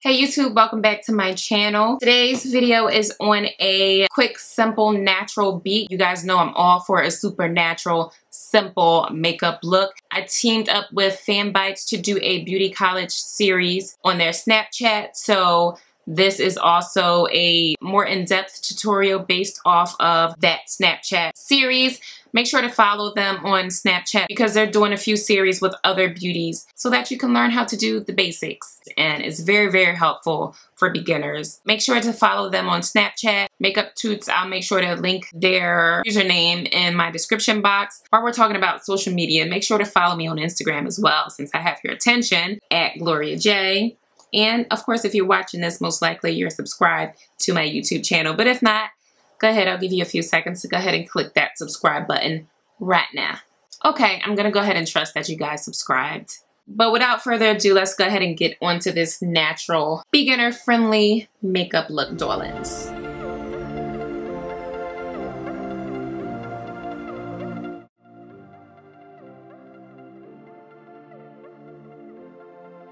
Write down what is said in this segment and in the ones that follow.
Hey YouTube, welcome back to my channel. Today's video is on a quick, simple, natural beat. You guys know I'm all for a super natural, simple makeup look. I teamed up with Fan Bites to do a beauty college series on their Snapchat. So this is also a more in-depth tutorial based off of that Snapchat series. Make sure to follow them on Snapchat because they're doing a few series with other beauties so that you can learn how to do the basics. And it's very, very helpful for beginners. Make sure to follow them on Snapchat. Makeup Toots, I'll make sure to link their username in my description box. While we're talking about social media, make sure to follow me on Instagram as well since I have your attention at Gloria J. And of course, if you're watching this, most likely you're subscribed to my YouTube channel. But if not, go ahead, I'll give you a few seconds to go ahead and click that subscribe button right now. Okay, I'm gonna go ahead and trust that you guys subscribed. But without further ado, let's go ahead and get onto this natural, beginner-friendly makeup look, darlings.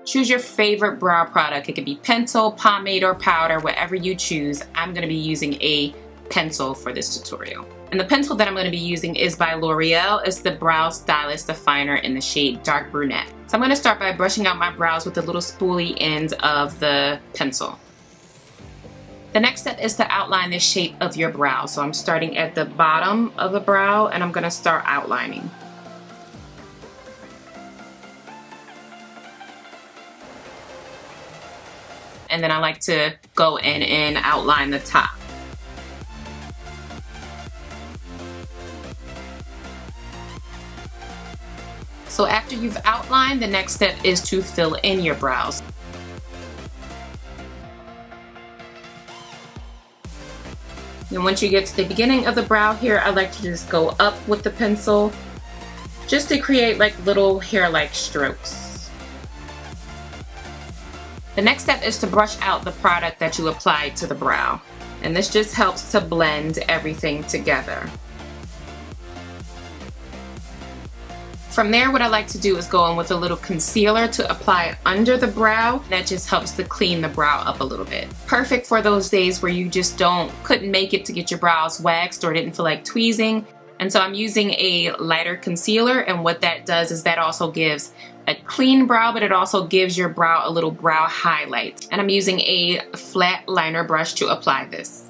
Choose your favorite brow product. It could be pencil, pomade, or powder, whatever you choose. I'm gonna be using a pencil for this tutorial. And the pencil that I'm going to be using is by L'Oreal. It's the Brow Stylist Definer in the shade Dark Brunette. So I'm going to start by brushing out my brows with the little spoolie end of the pencil. The next step is to outline the shape of your brow. So I'm starting at the bottom of the brow and I'm going to start outlining. And then I like to go in and outline the top. So after you've outlined, the next step is to fill in your brows. And once you get to the beginning of the brow here, I like to just go up with the pencil just to create like little hair-like strokes. The next step is to brush out the product that you applied to the brow. And this just helps to blend everything together. From there, what I like to do is go in with a little concealer to apply under the brow. That just helps to clean the brow up a little bit. Perfect for those days where you just couldn't make it to get your brows waxed or didn't feel like tweezing. And so I'm using a lighter concealer, and what that does is that also gives a clean brow, but it also gives your brow a little brow highlight. And I'm using a flat liner brush to apply this.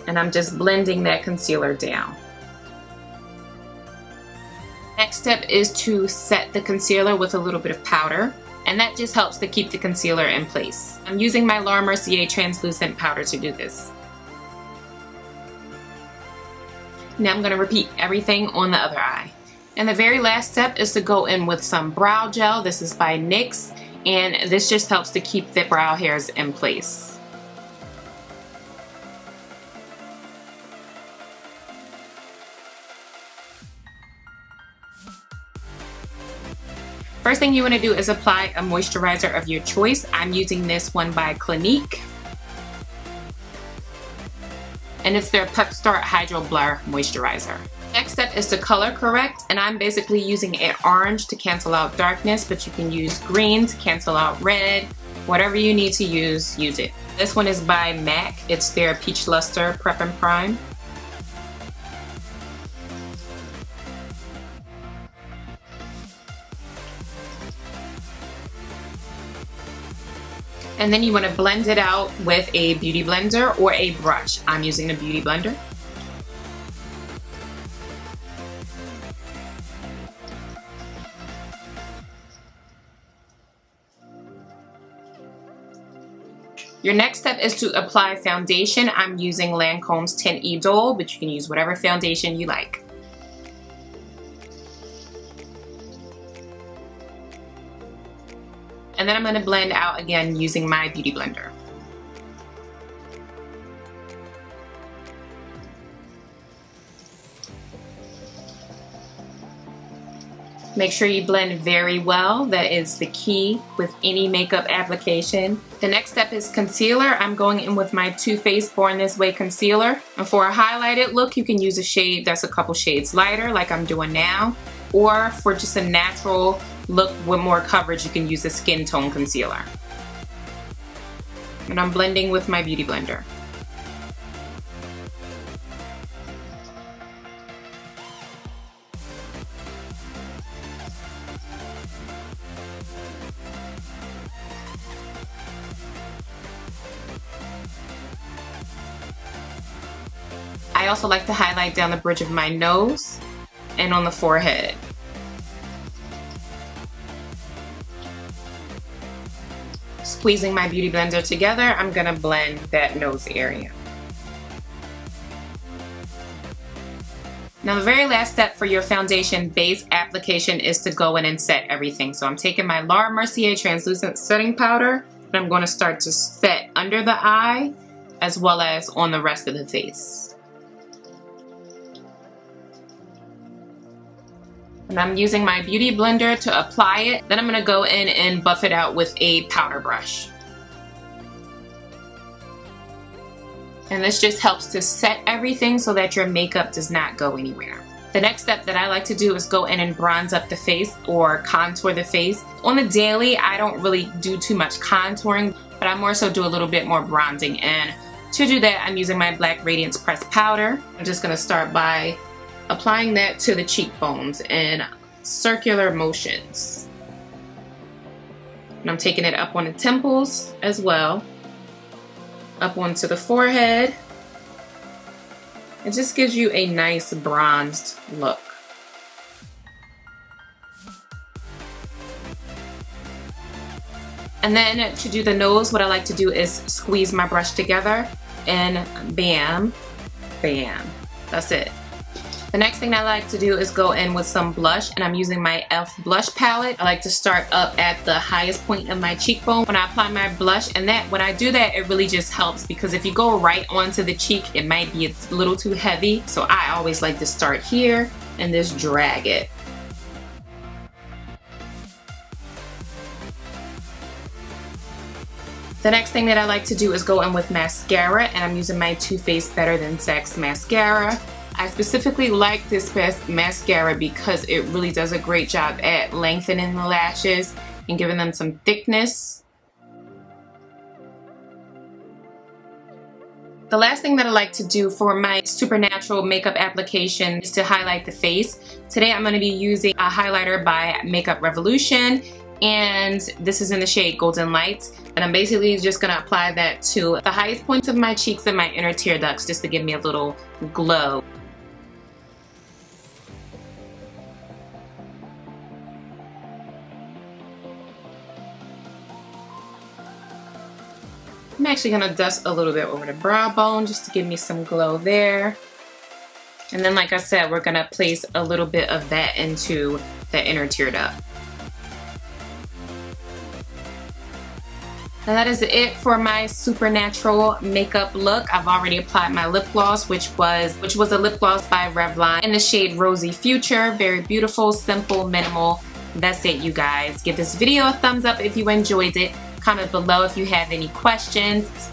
And I'm just blending that concealer down. Next step is to set the concealer with a little bit of powder, and that just helps to keep the concealer in place. I'm using my Laura Mercier translucent powder to do this. Now I'm going to repeat everything on the other eye. And the very last step is to go in with some brow gel. This is by NYX, and this just helps to keep the brow hairs in place. First thing you want to do is apply a moisturizer of your choice. I'm using this one by Clinique. And it's their Pep Start Hyrdoblur moisturizer. Next step is to color correct, and I'm basically using an orange to cancel out darkness, but you can use green to cancel out red. Whatever you need to use it. This one is by MAC. It's their Peach Luster Prep and Prime. And then you want to blend it out with a beauty blender or a brush. I'm using a beauty blender. Your next step is to apply foundation. I'm using Lancome's Teint Idole, but you can use whatever foundation you like. And then I'm going to blend out again using my beauty blender. Make sure you blend very well. That is the key with any makeup application. The next step is concealer. I'm going in with my Too Faced Born This Way concealer. And for a highlighted look, you can use a shade that's a couple shades lighter like I'm doing now. Or for just a natural look with more coverage, you can use a skin tone concealer. And I'm blending with my beauty blender. I also like to highlight down the bridge of my nose and on the forehead. Squeezing my beauty blender together, I'm gonna blend that nose area. Now the very last step for your foundation base application is to go in and set everything. So I'm taking my Laura Mercier translucent setting powder and I'm going to start to set under the eye as well as on the rest of the face. And I'm using my beauty blender to apply it. Then I'm gonna go in and buff it out with a powder brush. And this just helps to set everything so that your makeup does not go anywhere. The next step that I like to do is go in and bronze up the face or contour the face. On the daily, I don't really do too much contouring, but I more so do a little bit more bronzing. And to do that, I'm using my Black Radiance Pressed Powder. I'm just gonna start by applying that to the cheekbones in circular motions. And I'm taking it up on the temples as well, up onto the forehead. It just gives you a nice bronzed look. And then to do the nose, what I like to do is squeeze my brush together and bam, bam, that's it. The next thing I like to do is go in with some blush, and I'm using my e.l.f. blush palette. I like to start up at the highest point of my cheekbone when I apply my blush, and when I do that, it really just helps because if you go right onto the cheek, it might be a little too heavy. So I always like to start here and just drag it. The next thing that I like to do is go in with mascara, and I'm using my Too Faced Better Than Sex mascara. I specifically like this mascara because it really does a great job at lengthening the lashes and giving them some thickness. The last thing that I like to do for my supernatural makeup application is to highlight the face. Today I'm going to be using a highlighter by Makeup Revolution, and this is in the shade Golden Lights. And I'm basically just going to apply that to the highest points of my cheeks and my inner tear ducts just to give me a little glow. I'm actually going to dust a little bit over the brow bone just to give me some glow there. And then like I said, we're going to place a little bit of that into the inner tear duct. And that is it for my supernatural makeup look. I've already applied my lip gloss, which was a lip gloss by Revlon in the shade Rosy Future. Very beautiful, simple, minimal. That's it, you guys. Give this video a thumbs up if you enjoyed it. Comment below if you have any questions.